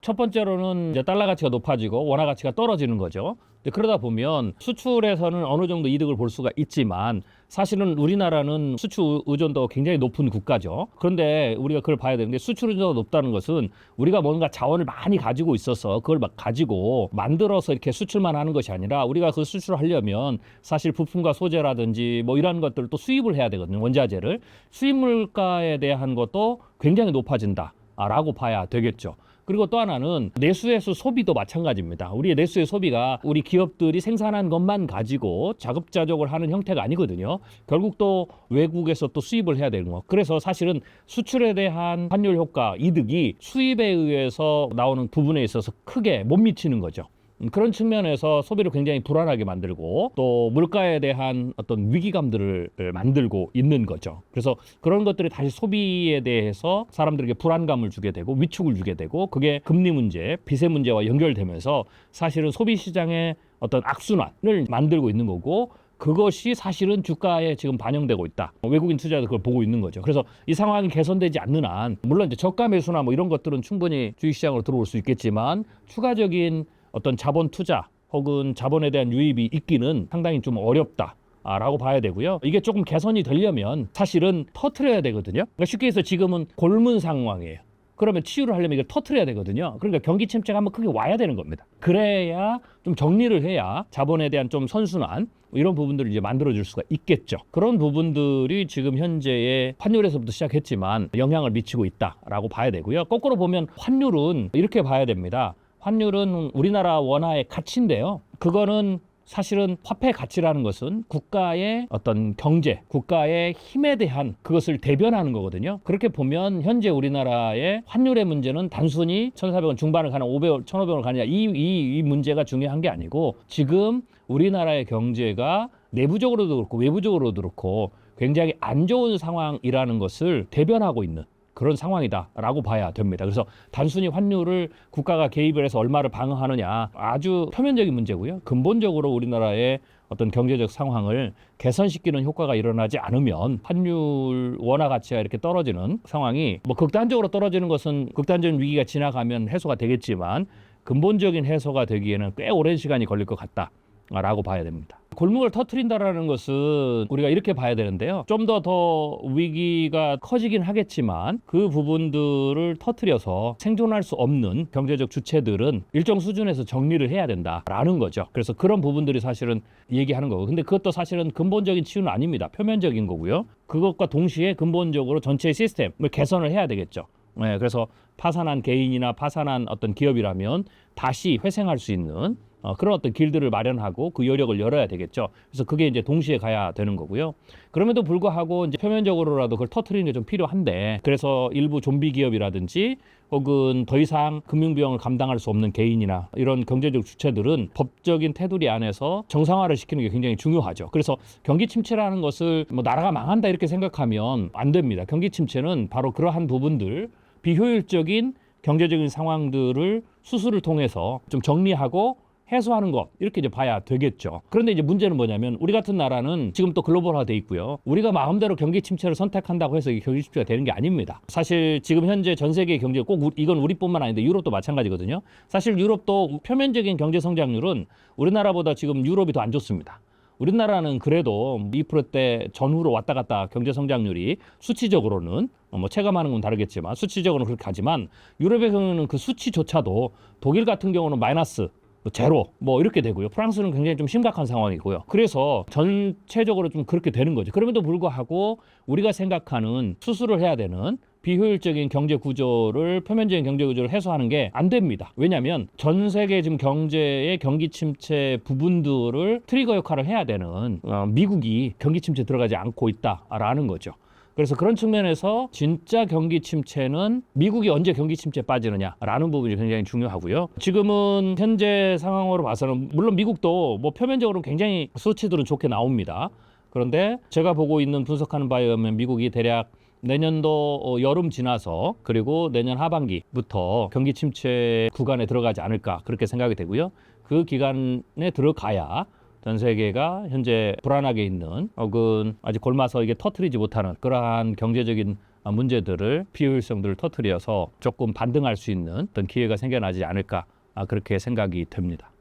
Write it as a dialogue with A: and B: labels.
A: 첫 번째로는 이제 달러 가치가 높아지고 원화 가치가 떨어지는 거죠. 그러다 보면 수출에서는 어느 정도 이득을 볼 수가 있지만 사실은 우리나라는 수출 의존도가 굉장히 높은 국가죠. 그런데 우리가 그걸 봐야 되는데 수출 의존도가 높다는 것은 우리가 뭔가 자원을 많이 가지고 있어서 그걸 막 가지고 만들어서 이렇게 수출만 하는 것이 아니라 우리가 그 수출을 하려면 사실 부품과 소재라든지 뭐 이런 것들을 또 수입을 해야 되거든요. 원자재를. 수입 물가에 대한 것도 굉장히 높아진다라고 봐야 되겠죠. 그리고 또 하나는 내수에서 소비도 마찬가지입니다. 우리의 내수의 소비가 우리 기업들이 생산한 것만 가지고 자급자족을 하는 형태가 아니거든요. 결국 또 외국에서 또 수입을 해야 되는 거. 그래서 사실은 수출에 대한 환율 효과, 이득이 수입에 의해서 나오는 부분에 있어서 크게 못 미치는 거죠. 그런 측면에서 소비를 굉장히 불안하게 만들고 또 물가에 대한 어떤 위기감들을 만들고 있는 거죠. 그래서 그런 것들이 다시 소비에 대해서 사람들에게 불안감을 주게 되고 위축을 주게 되고 그게 금리 문제, 비세 문제와 연결되면서 사실은 소비 시장의 어떤 악순환을 만들고 있는 거고 그것이 사실은 주가에 지금 반영되고 있다. 외국인 투자자도 그걸 보고 있는 거죠. 그래서 이 상황이 개선되지 않는 한 물론 이제 저가 매수나 뭐 이런 것들은 충분히 주식시장으로 들어올 수 있겠지만 추가적인 어떤 자본 투자 혹은 자본에 대한 유입이 있기는 상당히 좀 어렵다라고 봐야 되고요. 이게 조금 개선이 되려면 사실은 터트려야 되거든요. 그러니까 쉽게 해서 지금은 골문 상황이에요. 그러면 치유를 하려면 이걸 터트려야 되거든요. 그러니까 경기 침체가 한번 크게 와야 되는 겁니다. 그래야 좀 정리를 해야 자본에 대한 좀 선순환 이런 부분들을 이제 만들어줄 수가 있겠죠. 그런 부분들이 지금 현재의 환율에서부터 시작했지만 영향을 미치고 있다라고 봐야 되고요. 거꾸로 보면 환율은 이렇게 봐야 됩니다. 환율은 우리나라 원화의 가치인데요. 그거는 사실은 화폐 가치라는 것은 국가의 어떤 경제, 국가의 힘에 대한 그것을 대변하는 거거든요. 그렇게 보면 현재 우리나라의 환율의 문제는 단순히 1,400원 중반을 가냐 500원, 1,500원을 가냐 이 문제가 중요한 게 아니고 지금 우리나라의 경제가 내부적으로도 그렇고 외부적으로도 그렇고 굉장히 안 좋은 상황이라는 것을 대변하고 있는 그런 상황이다라고 봐야 됩니다. 그래서 단순히 환율을 국가가 개입을 해서 얼마를 방어하느냐 아주 표면적인 문제고요. 근본적으로 우리나라의 어떤 경제적 상황을 개선시키는 효과가 일어나지 않으면 환율 원화 가치가 이렇게 떨어지는 상황이 뭐 극단적으로 떨어지는 것은 극단적인 위기가 지나가면 해소가 되겠지만 근본적인 해소가 되기에는 꽤 오랜 시간이 걸릴 것 같다라고 봐야 됩니다. 골목을 터트린다라는 것은 우리가 이렇게 봐야 되는데요. 좀 더 위기가 커지긴 하겠지만 그 부분들을 터트려서 생존할 수 없는 경제적 주체들은 일정 수준에서 정리를 해야 된다라는 거죠. 그래서 그런 부분들이 사실은 얘기하는 거고. 근데 그것도 사실은 근본적인 치유는 아닙니다. 표면적인 거고요. 그것과 동시에 근본적으로 전체 시스템을 개선을 해야 되겠죠. 네, 그래서 파산한 개인이나 파산한 어떤 기업이라면 다시 회생할 수 있는 그런 어떤 길들을 마련하고 그 여력을 열어야 되겠죠. 그래서 그게 이제 동시에 가야 되는 거고요. 그럼에도 불구하고 이제 표면적으로라도 그걸 터트리는 게 좀 필요한데 그래서 일부 좀비 기업이라든지 혹은 더 이상 금융비용을 감당할 수 없는 개인이나 이런 경제적 주체들은 법적인 테두리 안에서 정상화를 시키는 게 굉장히 중요하죠. 그래서 경기 침체라는 것을 뭐 나라가 망한다 이렇게 생각하면 안 됩니다. 경기 침체는 바로 그러한 부분들 비효율적인 경제적인 상황들을 수술을 통해서 좀 정리하고 해소하는 것 이렇게 이제 봐야 되겠죠. 그런데 이제 문제는 뭐냐면 우리 같은 나라는 지금 또 글로벌화 돼 있고요. 우리가 마음대로 경기 침체를 선택한다고 해서 이게 경기 침체가 되는 게 아닙니다. 사실 지금 현재 전 세계 경제 꼭 이건 우리뿐만 아닌데 유럽도 마찬가지거든요. 사실 유럽도 표면적인 경제 성장률은 우리나라보다 지금 유럽이 더 안 좋습니다. 우리나라는 그래도 2%대 전후로 왔다 갔다 경제 성장률이 수치적으로는 뭐 체감하는 건 다르겠지만 수치적으로는 그렇게 하지만 유럽의 경우는 그 수치조차도 독일 같은 경우는 마이너스 제로 뭐 이렇게 되고요. 프랑스는 굉장히 좀 심각한 상황이고요. 그래서 전체적으로 좀 그렇게 되는 거죠. 그럼에도 불구하고 우리가 생각하는 수술을 해야 되는 비효율적인 경제 구조를 표면적인 경제 구조를 해소하는 게 안 됩니다. 왜냐하면 전 세계 지금 경제의 경기 침체 부분들을 트리거 역할을 해야 되는 미국이 경기 침체 들어가지 않고 있다라는 거죠. 그래서 그런 측면에서 진짜 경기 침체는 미국이 언제 경기 침체에 빠지느냐라는 부분이 굉장히 중요하고요. 지금은 현재 상황으로 봐서는 물론 미국도 뭐 표면적으로 굉장히 수치들은 좋게 나옵니다. 그런데 제가 보고 있는 분석하는 바에 의하면 미국이 대략 내년도 여름 지나서 그리고 내년 하반기부터 경기 침체 구간에 들어가지 않을까 그렇게 생각이 되고요. 그 기간에 들어가야 전 세계가 현재 불안하게 있는 혹은 아직 골마서 이게 터트리지 못하는 그러한 경제적인 문제들을 비효율성들을 터뜨려서 조금 반등할 수 있는 어떤 기회가 생겨나지 않을까 그렇게 생각이 듭니다.